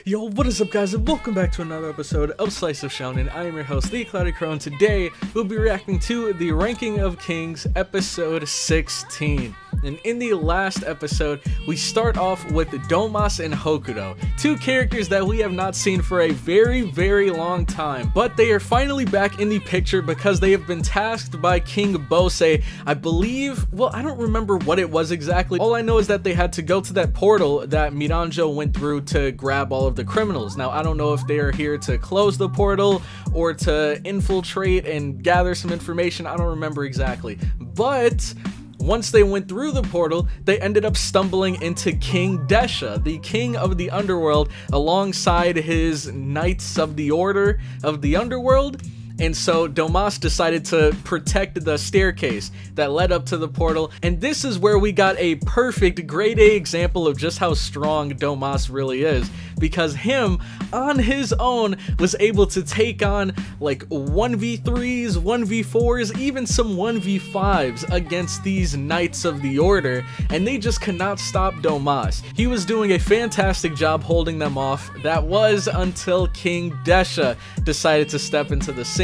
Yo, what is up guys, and welcome back to another episode of Slice of Shonen. I am your host, the Cloudy Crow, and today we'll be reacting to the Ranking of Kings episode 16. And in the last episode, we start off with Domas and Hokuto, two characters that we have not seen for a very long time, but they are finally back in the picture because they have been tasked by King BOJJI, I believe. Well, I don't remember what it was exactly. All I know is that they had to go to that portal that Miranjo went through to grab all of the criminals. Now, I don't know if they are here to close the portal or to infiltrate and gather some information. I don't remember exactly, but once they went through the portal, they ended up stumbling into King Desha, the king of the underworld, alongside his knights of the order of the underworld. And so Domas decided to protect the staircase that led up to the portal, and this is where we got a perfect grade A example of just how strong Domas really is, because him on his own was able to take on like 1v3s, 1v4s, even some 1v5s against these knights of the order, and they just could not stop Domas. He was doing a fantastic job holding them off. That was until King Desha decided to step into the scene.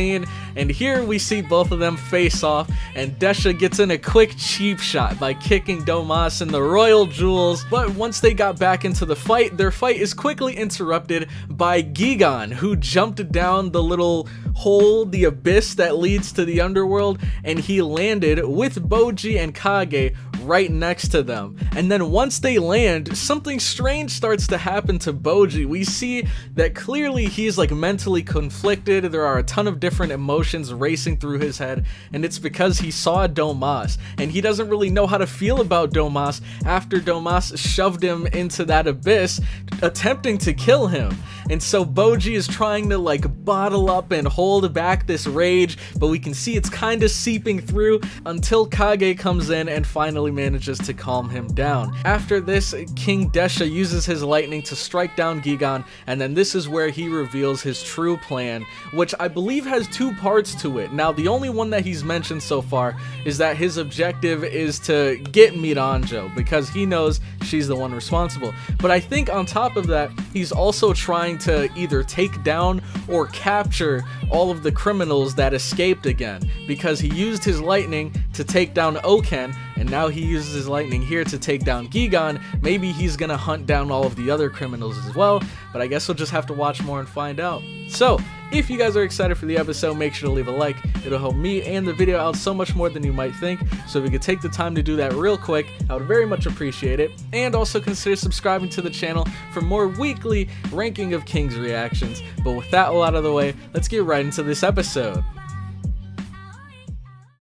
And here we see both of them face off, and Desha gets in a quick cheap shot by kicking Domas in the royal jewels. But once they got back into the fight, their fight is quickly interrupted by Gigan, who jumped down the little hole, the abyss that leads to the underworld, and he landed with BOJJI and Kage right next to them. And then once they land, something strange starts to happen to BOJJI. We see that clearly he's like mentally conflicted. There are a ton of different emotions racing through his head, and it's because he saw Domas, and he doesn't really know how to feel about Domas after Domas shoved him into that abyss, attempting to kill him. And so BOJJI is trying to like bottle up and hold back this rage, but we can see it's kind of seeping through until Kage comes in and finally manages to calm him down. After this, King Desha uses his lightning to strike down Gigan, and then this is where he reveals his true plan, which I believe has two parts to it. Now, the only one that he's mentioned so far is that his objective is to get Miranjo because he knows she's the one responsible. But I think on top of that, he's also trying to either take down or capture all of the criminals that escaped again, because he used his lightning to take down Oken, and now he uses his lightning here to take down Gigan. Maybe he's gonna hunt down all of the other criminals as well, but I guess we'll just have to watch more and find out. So, if you guys are excited for the episode, make sure to leave a like. It'll help me and the video out so much more than you might think. So if you could take the time to do that real quick, I would very much appreciate it. And also consider subscribing to the channel for more weekly Ranking of Kings reactions. But with that all out of the way, let's get right into this episode.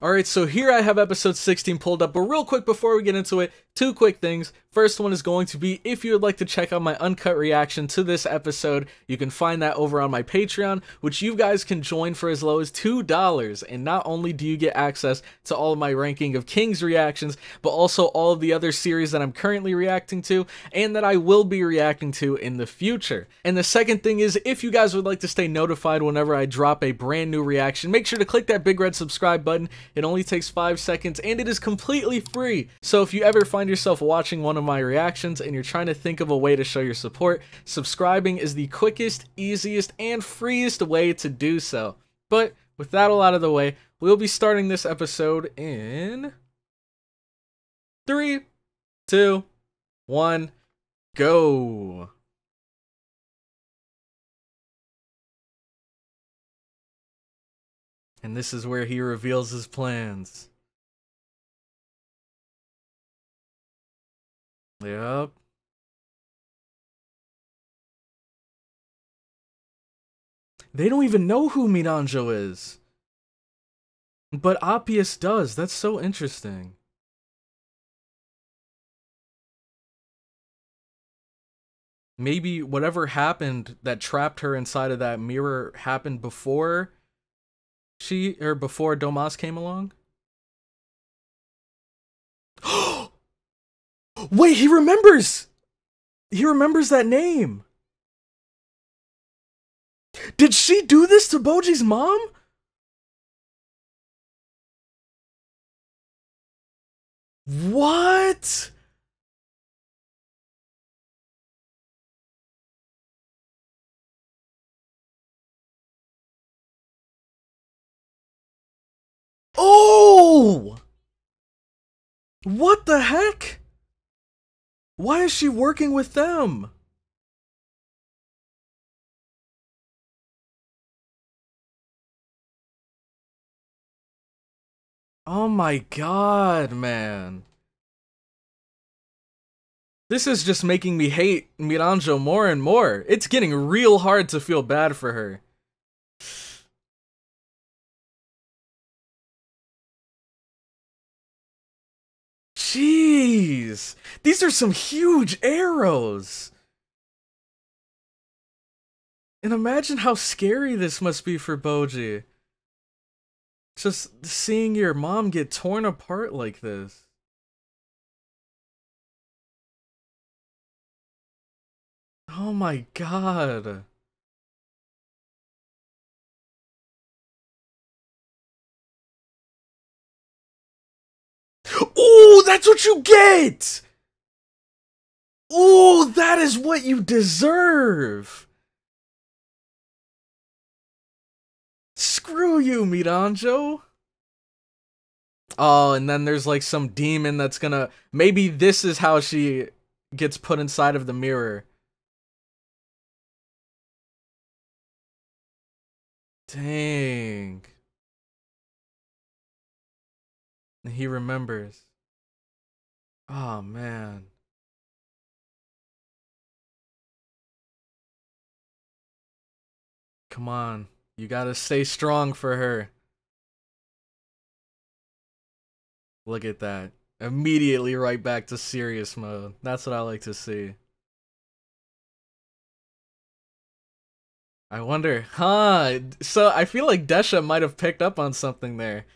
Alright, so here I have episode 16 pulled up, but real quick before we get into it, two quick things. First one is going to be, if you would like to check out my uncut reaction to this episode, you can find that over on my Patreon, which you guys can join for as low as $2. And not only do you get access to all of my Ranking of Kings reactions, but also all of the other series that I'm currently reacting to, and that I will be reacting to in the future. And the second thing is, if you guys would like to stay notified whenever I drop a brand new reaction, make sure to click that big red subscribe button. It only takes 5 seconds, and it is completely free. So if you ever find yourself watching one of my reactions and you're trying to think of a way to show your support, subscribing is the quickest, easiest, and freest way to do so. But with that all out of the way, we'll be starting this episode in 3, 2, 1, go. And this is where he reveals his plans. Yep. They don't even know who Miranjo is. But Appius does. That's so interesting. Maybe whatever happened that trapped her inside of that mirror happened before before Domas came along? Wait, he remembers! He remembers that name! Did she do this to BOJJI's mom? What? Oh! What the heck? Why is she working with them? Oh my god, man. This is just making me hate Miranjo more and more. It's getting real hard to feel bad for her. Jeez. These are some huge arrows. And imagine how scary this must be for BOJJI. Just seeing your mom get torn apart like this. Oh my god. Oh, that's what you get! Oh, that is what you deserve! Screw you, Miranjo! Oh, and then there's like some demon that's gonna... Maybe this is how she gets put inside of the mirror. Dang. He remembers. Oh, man. Come on. You gotta stay strong for her. Look at that. Immediately right back to serious mode. That's what I like to see. I wonder, huh? So I feel like Desha might have picked up on something there.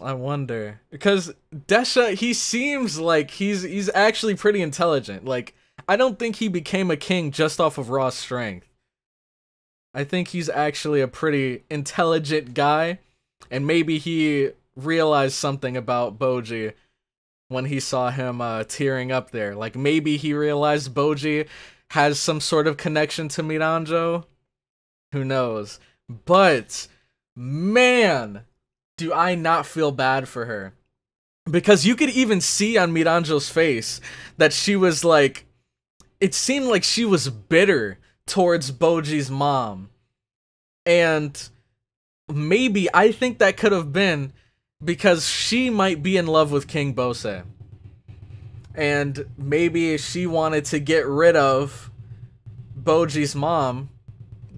I wonder. Because Desha, he seems like he's actually pretty intelligent. Like, I don't think he became a king just off of raw strength. I think he's actually a pretty intelligent guy. And maybe he realized something about BOJJI when he saw him tearing up there. Like, maybe he realized BOJJI has some sort of connection to Miranjo. Who knows? But, man, do I not feel bad for her. Because you could even see on Miranjo's face that she was like... It seemed like she was bitter towards BOJJI's mom. And maybe, I think that could have been because she might be in love with King Bose. And maybe she wanted to get rid of BOJJI's mom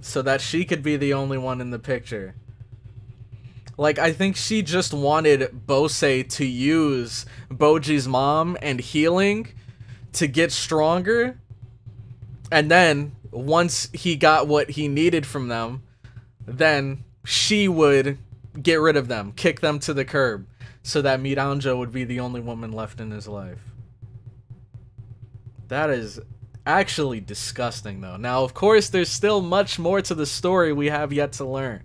so that she could be the only one in the picture. Like, I think she just wanted Bose to use BOJJI's mom and healing to get stronger. And then, once he got what he needed from them, then she would get rid of them, kick them to the curb, so that Miranjo would be the only woman left in his life. That is actually disgusting, though. Now, of course, there's still much more to the story we have yet to learn.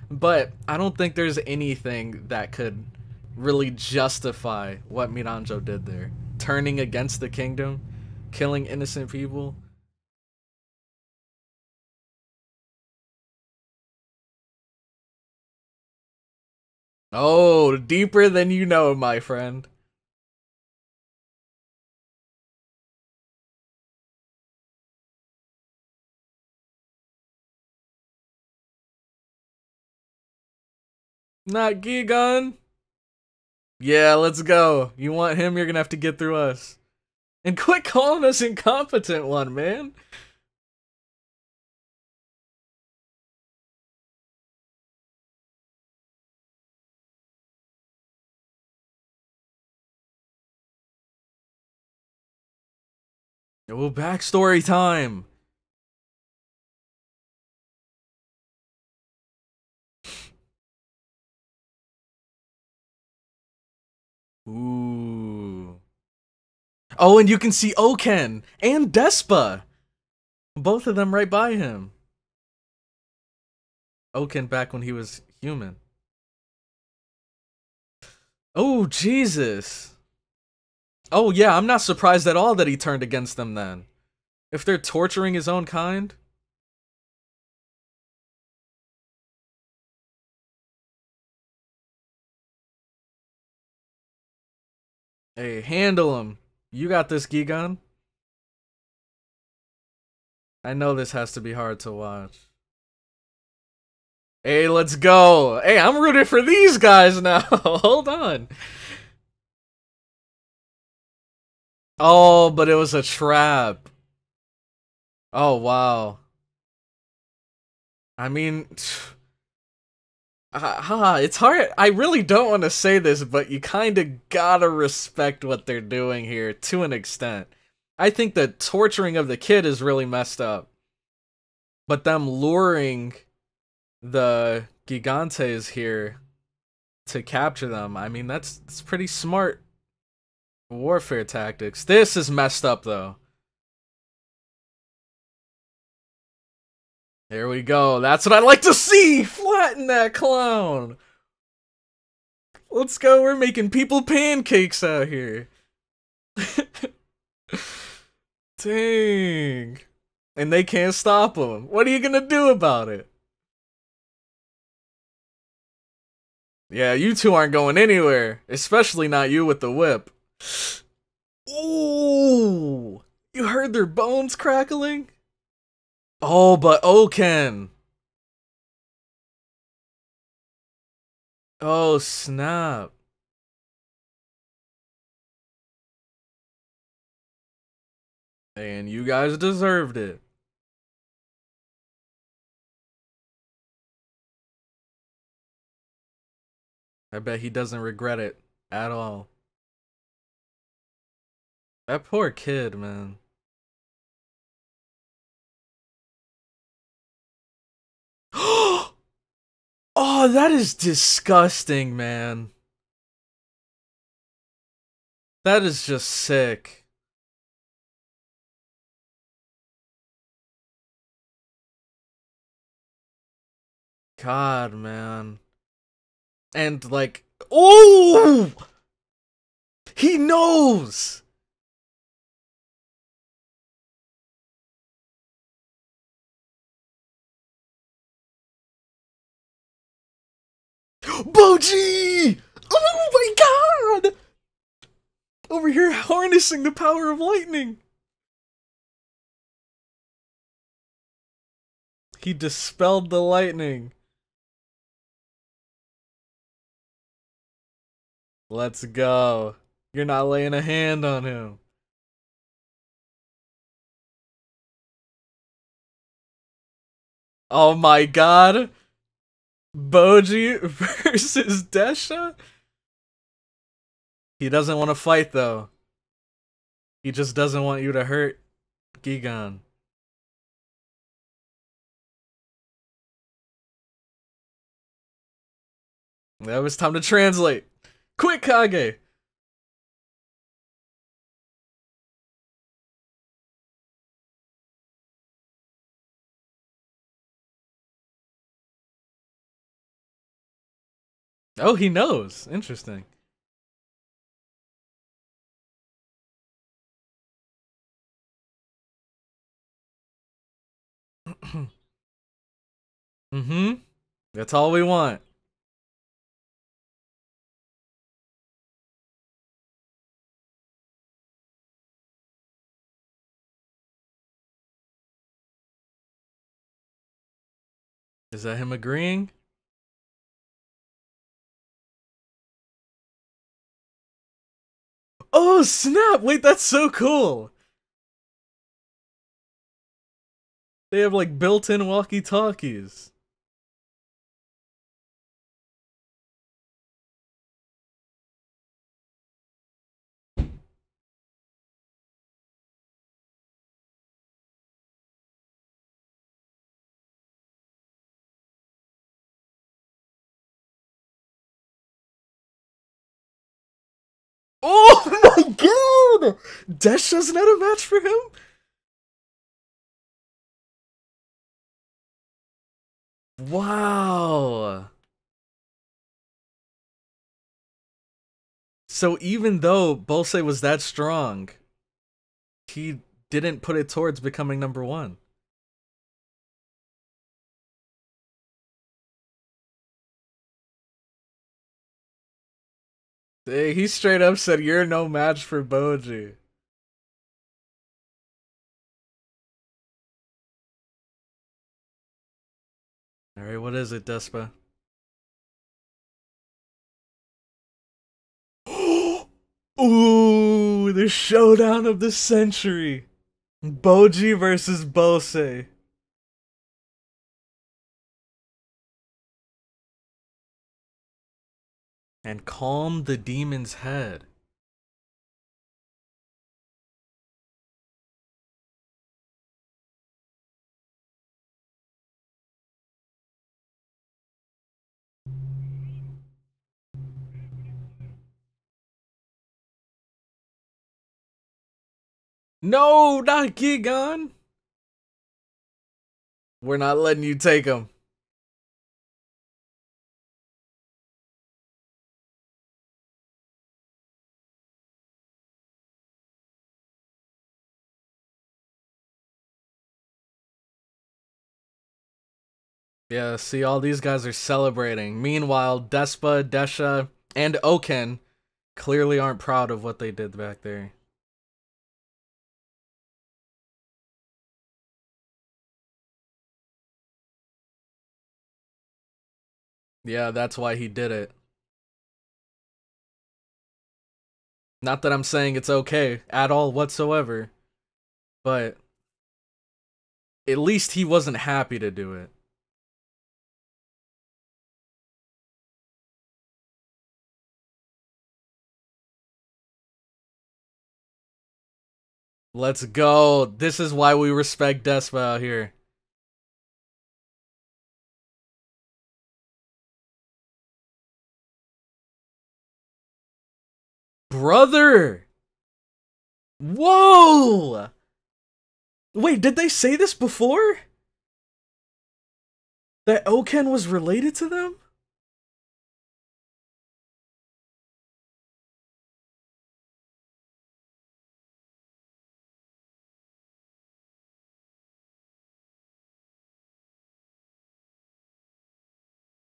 But I don't think there's anything that could really justify what Miranjo did there. Turning against the kingdom, killing innocent people. Oh, deeper than you know, my friend. Not Gigon? Yeah, let's go. You want him, you're gonna have to get through us. And quit calling us incompetent one, man. Oh, backstory time. Ooh. Oh, and you can see Oken and Despa. Both of them right by him. Oken back when he was human. Oh, Jesus. Oh, yeah, I'm not surprised at all that he turned against them then. If they're torturing his own kind. Hey, handle him. You got this, Gigan. I know this has to be hard to watch. Hey, let's go. Hey, I'm rooting for these guys now. Hold on. Oh, but it was a trap. Oh, wow. I mean, it's hard. I really don't want to say this, but you kind of gotta respect what they're doing here to an extent. I think the torturing of the kid is really messed up. But them luring the Gigantes here to capture them, I mean, that's pretty smart warfare tactics. This is messed up, though. There we go. That's what I like to see! Flatten that clown! Let's go. We're making people pancakes out here. Dang. And they can't stop him. What are you gonna do about it? Yeah, you two aren't going anywhere. Especially not you with the whip. Ooh! You heard their bones crackling? Oh, but Oken. Oh, snap. And you guys deserved it. I bet he doesn't regret it at all. That poor kid, man. Oh, that is disgusting, man. That is just sick. God, man. And like, oh! He knows! BOJJI! Oh my god! Over here harnessing the power of lightning. He dispelled the lightning. Let's go. You're not laying a hand on him. Oh my god. BOJJI versus Desha? He doesn't want to fight though. He just doesn't want you to hurt Gigan. That was time to translate. Quick, Kage! Oh, he knows. Interesting. Mm-hmm. That's all we want. Is that him agreeing? Oh, snap! Wait, that's so cool! They have like built-in walkie-talkies. Oh my god! Desha's not a match for him? Wow. So even though Bose was that strong, he didn't put it towards becoming #1. Hey, he straight up said, "You're no match for BOJJI." Alright, what is it, Despa? Ooh, the showdown of the century. BOJJI versus BOSE. And calm the demon's head. No, not Gigon. We're not letting you take him. Yeah, see, all these guys are celebrating. Meanwhile, Despa, Desha, and Oken clearly aren't proud of what they did back there. Yeah, that's why he did it. Not that I'm saying it's okay at all whatsoever, but at least he wasn't happy to do it. Let's go. This is why we respect Despa out here. Brother! Whoa! Wait, did they say this before? That Oken was related to them?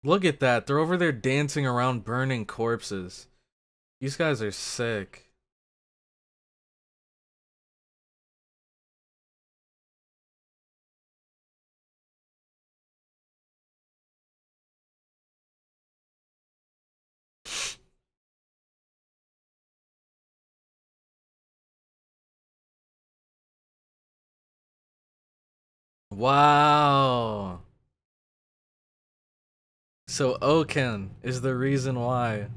Look at that. They're over there dancing around burning corpses. These guys are sick. Wow. So Oken is the reason why.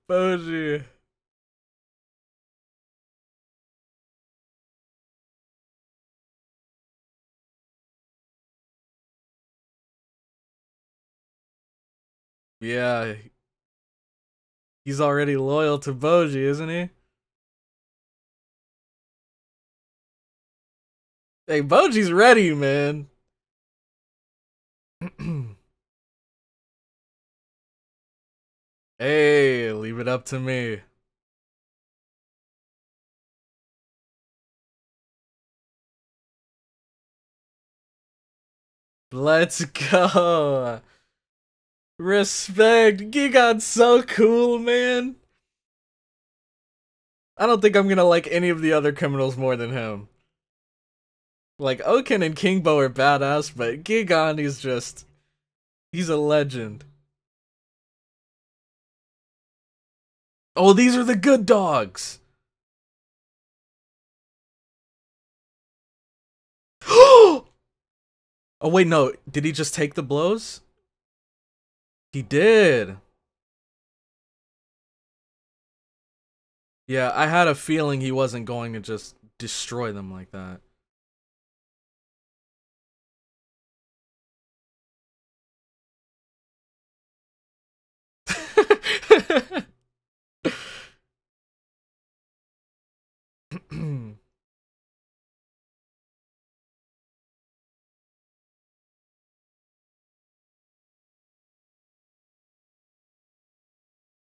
BOJJI. Yeah. He's already loyal to BOJJI, isn't he? Hey, BOJJI's ready, man. Hey, leave it up to me. Let's go. Respect. Gigon's so cool, man. I don't think I'm gonna like any of the other criminals more than him. Like, Oken and Kingbo are badass, but Gigon is just... he's a legend. Oh, these are the good dogs! Oh wait, no. Did he just take the blows? He did. Yeah, I had a feeling he wasn't going to just destroy them like that.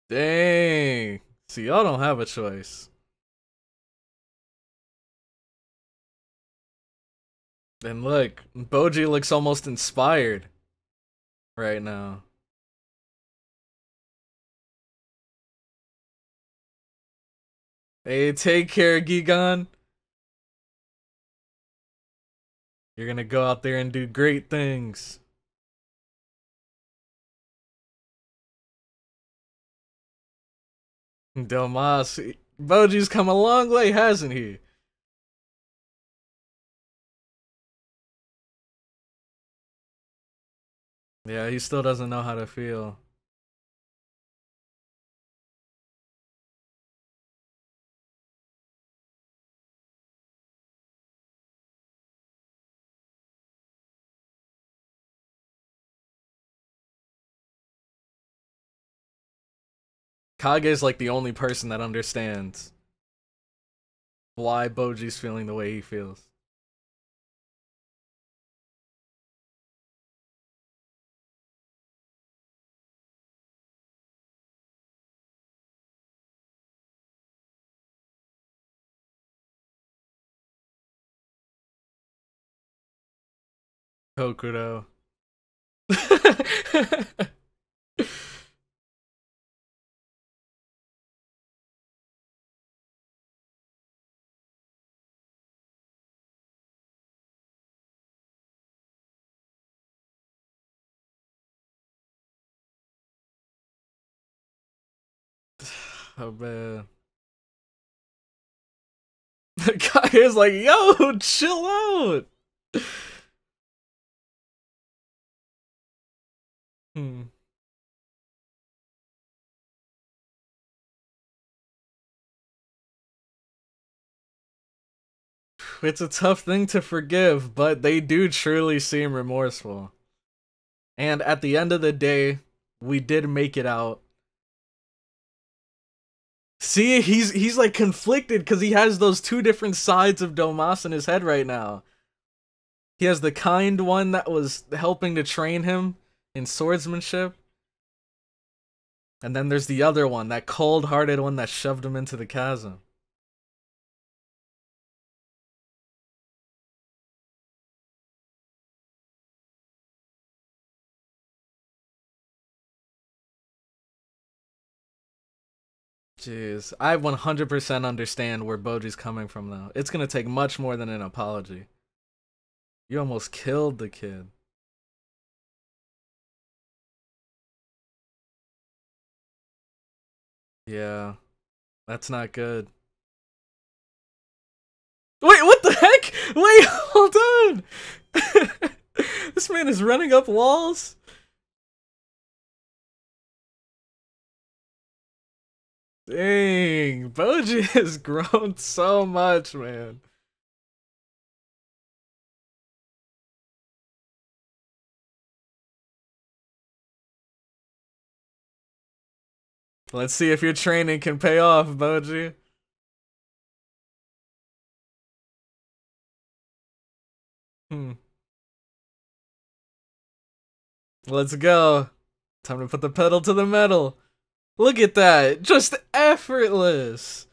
Dang. See, y'all don't have a choice. And look, BOJJI looks almost inspired right now. Hey, take care, Gigan. You're gonna go out there and do great things. Domas, BOJJI's come a long way, hasn't he? Yeah, he still doesn't know how to feel. Kage's like the only person that understands why BOJJI's feeling the way he feels. Kokuro. Oh man. The guy is like, yo, chill out. Hmm. It's a tough thing to forgive, but they do truly seem remorseful. And at the end of the day, we did make it out. See, he's like conflicted because he has those two different sides of Domas in his head right now. He has the kind one that was helping to train him in swordsmanship. And then there's the other one, that cold-hearted one that shoved him into the chasm. Jeez, I 100% understand where BOJJI's coming from though. It's gonna take much more than an apology. You almost killed the kid. Yeah, that's not good. Wait, what the heck? Wait, hold on! This man is running up walls? Dang, BOJJI has grown so much, man. Let's see if your training can pay off, BOJJI. Hmm. Let's go. Time to put the pedal to the metal. Look at that. Just effortless.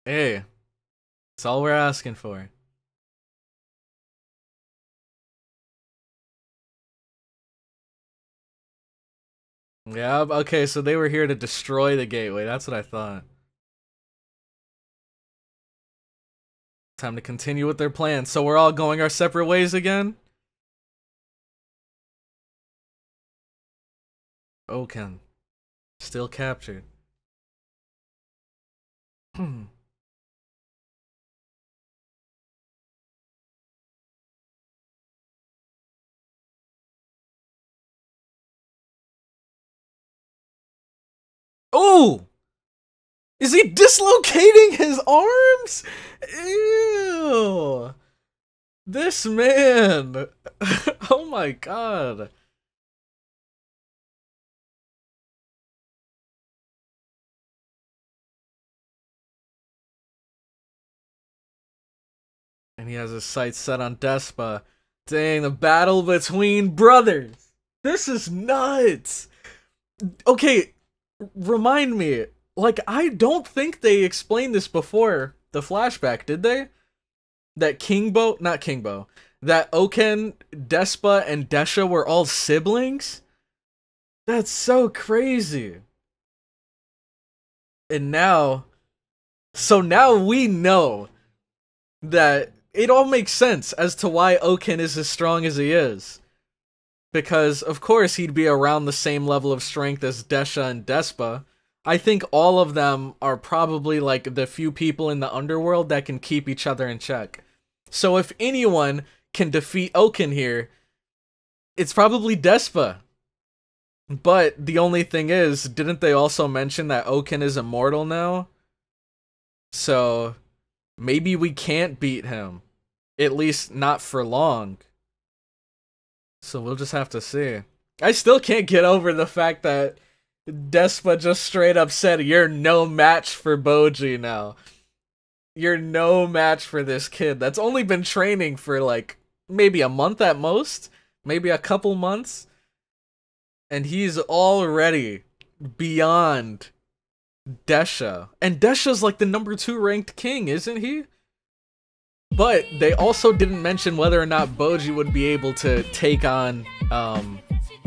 Hey, that's all we're asking for. Yeah, okay, so they were here to destroy the gateway. That's what I thought. Time to continue with their plan. So we're all going our separate ways again? Oken. Still captured. Oh! Is he dislocating his arms? Ew! This man! Oh my god. And he has his sights set on Despa. Dang, the battle between brothers. This is nuts. Okay, remind me. Like, I don't think they explained this before the flashback, did they? That that Oken, Despa, and Desha were all siblings? That's so crazy. And now, so now we know that it all makes sense as to why Oken is as strong as he is. Because, of course, he'd be around the same level of strength as Desha and Despa. I think all of them are probably like the few people in the underworld that can keep each other in check. So if anyone can defeat Oken here, it's probably Despa. But the only thing is, didn't they also mention that Oken is immortal now? So maybe we can't beat him. At least not for long. So we'll just have to see. I still can't get over the fact that Despa just straight up said, "You're no match for BOJJI now. You're no match for this kid that's only been training for like maybe a month at most, maybe a couple months, and he's already beyond Desha. And Desha's like the #2 ranked king, isn't he? But they also didn't mention whether or not BOJJI would be able to take on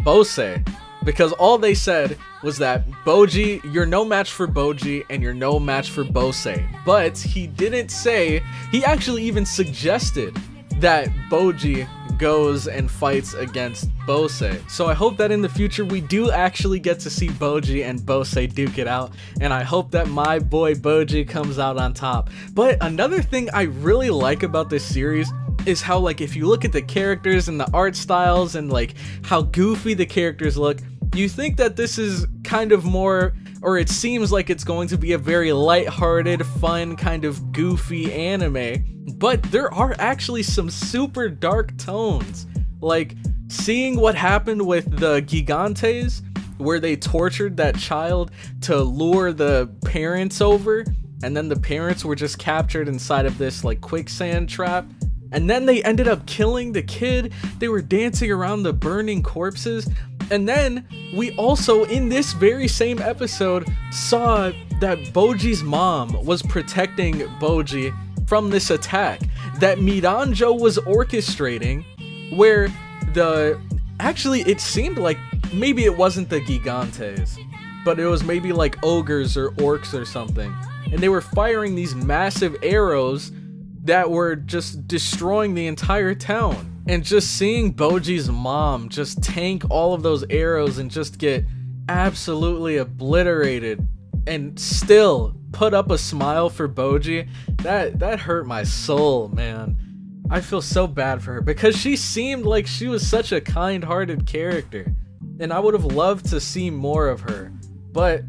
Bose. Because all they said was that BOJJI, you're no match for BOJJI, and you're no match for Bose. But he didn't say, he actually even suggested that BOJJI goes and fights against Bose. So I hope that in the future we do actually get to see BOJJI and Bose duke it out, and I hope that my boy BOJJI comes out on top. But another thing I really like about this series is how, like, if you look at the characters and the art styles and like how goofy the characters look, you think that this is kind of more, or it seems like it's going to be a very lighthearted, fun, kind of goofy anime, but there are actually some super dark tones. Like, seeing what happened with the Gigantes, where they tortured that child to lure the parents over, and then the parents were just captured inside of this like quicksand trap, and then they ended up killing the kid. They were dancing around the burning corpses. And then we also, in this very same episode, saw that BOJJI's mom was protecting BOJJI from this attack that Miranjo was orchestrating, where actually it seemed like maybe it wasn't the Gigantes, but it was maybe like ogres or orcs or something, and they were firing these massive arrows that were just destroying the entire town. And just seeing BOJJI's mom just tank all of those arrows and just get absolutely obliterated and still put up a smile for BOJJI, that hurt my soul, man. I feel so bad for her because she seemed like she was such a kind-hearted character, and I would have loved to see more of her. But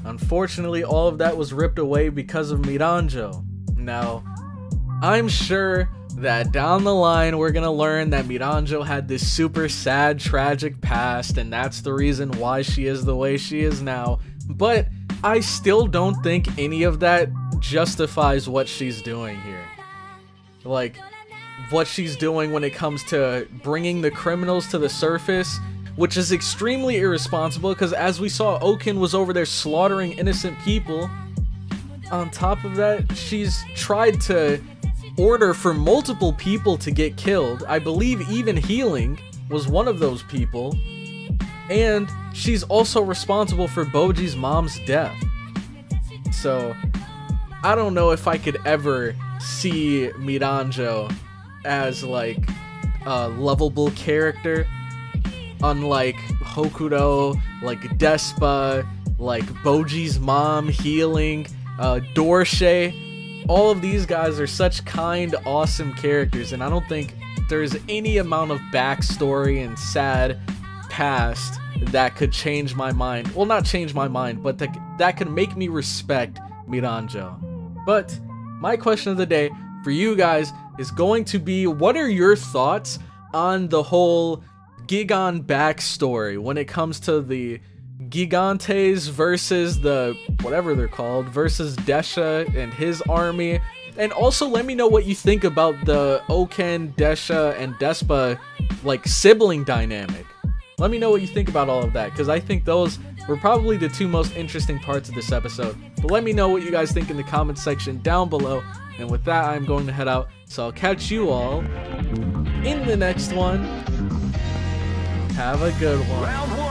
unfortunately, all of that was ripped away because of Miranjo. Now, I'm sure that down the line we're gonna learn that Miranjo had this super sad, tragic past, and that's the reason why she is the way she is now. But I still don't think any of that justifies what she's doing here. Like, what she's doing when it comes to bringing the criminals to the surface, which is extremely irresponsible, because as we saw, Oken was over there slaughtering innocent people. On top of that, she's tried to order for multiple people to get killed. I believe even Healing was one of those people. And she's also responsible for BOJJI's mom's death. So, I don't know if I could ever see Miranjo as like a lovable character. Unlike Hokuro, like Despa, like BOJJI's mom, Healing, Dorshe. All of these guys are such kind, awesome characters, and I don't think there's any amount of backstory and sad past that could change my mind. Well, not change my mind, but that could make me respect Miranjo. But my question of the day for you guys is going to be, what are your thoughts on the whole Gigan backstory when it comes to the Gigantes versus the whatever they're called versus Desha and his army, And also let me know what you think about the Oken, Desha, and Despa like sibling dynamic. Let me know what you think about all of that, because I think those were probably the two most interesting parts of this episode. But let me know what you guys think in the comment section down below. And with that, I'm going to head out. So I'll catch you all in the next one. Have a good one.